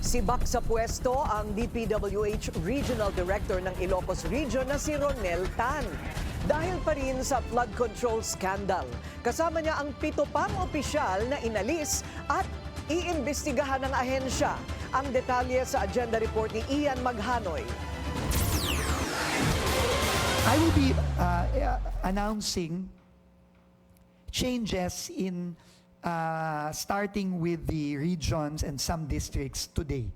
Sibak sa pwesto ang DPWH Regional Director ng Ilocos Region na si Ronel Tan. Dahil pa rin sa flood control scandal, kasama niya ang 7 pang opisyal na inalis at iimbestigahan ng ahensya. Ang detalye sa agenda report ni Ian Maghanoy. I will be announcing changes in starting with the regions and some districts today.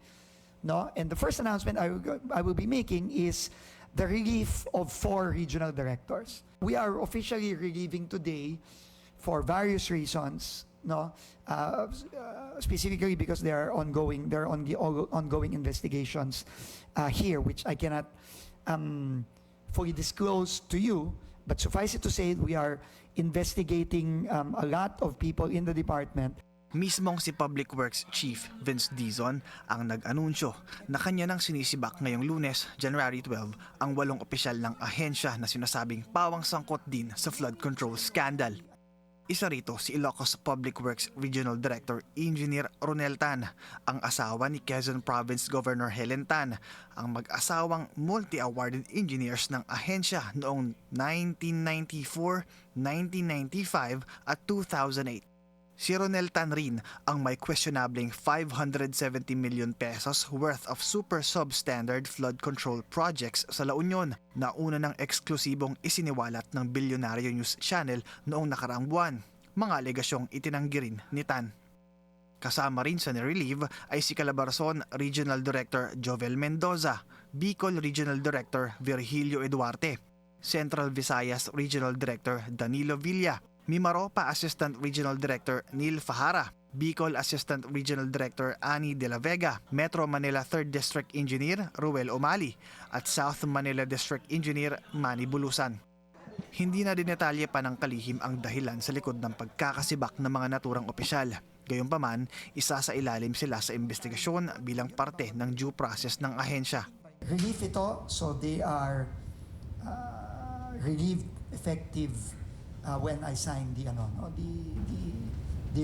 No? And the first announcement I will be making is the relief of 4 regional directors. We are officially relieving today for various reasons. No, specifically because there are ongoing investigations here, which I cannot fully disclose to you. But suffice it to say, we are investigating a lot of people in the department. Mismong si Public Works Chief Vince Dizon ang nag-anunsyo na kanya nang sinisibak ngayong Lunes, January 12, ang 8 opisyal ng ahensya na sinasabing pawang sangkot din sa flood control scandal. Isa rito si Ilocos Public Works Regional Director Engineer Ronel Tan, ang asawa ni Quezon Province Governor Helen Tan, ang mag-asawang multi-awarded engineers ng ahensya noong 1994, 1995 at 2008. Si Ronel Tan rin ang may questionableng 570 million pesos worth of super substandard flood control projects sa La Union na una ng eksklusibong isiniwalat ng Bilyonaryo News Channel noong nakaraang buwan. Mga alegasyong itinanggi rin ni Tan. Kasama rin sa nirelieve ay si Calabarzon Regional Director Jovel Mendoza, Bicol Regional Director Virgilio Eduarte, Central Visayas Regional Director Danilo Villa, Mimaropa Assistant Regional Director Neil Fajara, Bicol Assistant Regional Director Ani De La Vega, Metro Manila 3rd District Engineer Ruel Omali at South Manila District Engineer Manny Bulusan. Hindi na dinetalye pa ng kalihim ang dahilan sa likod ng pagkakasibak ng mga naturang opisyal. Gayunpaman, isa sa ilalim sila sa investigasyon bilang parte ng due process ng ahensya. Relief ito, so they are relieved effective when I sign the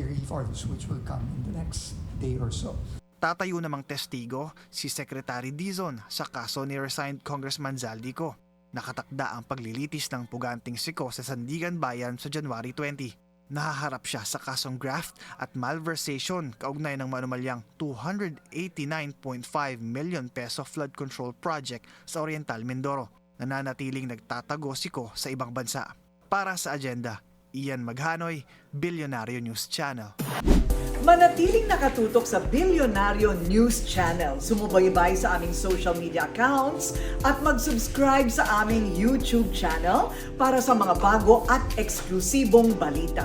relief orders, which will come in the next day or so. Tatayo namang testigo si Secretary Dizon sa kaso ni resigned Congressman Zaldico. Nakatakda ang paglilitis ng puganting siko sa Sandigan Bayan sa January 20. Nahaharap siya sa kasong graft at malversation kaugnay ng manumalyang 289.5 million peso flood control project sa Oriental Mindoro. Nananatiling nagtatago siko sa ibang bansa. Para sa agenda, Ian Maghanoy, Bilyonaryo News Channel. Manatiling nakatutok sa Bilyonaryo News Channel. Sumubaybay sa aming social media accounts at mag-subscribe sa aming YouTube channel para sa mga bago at eksklusibong balita.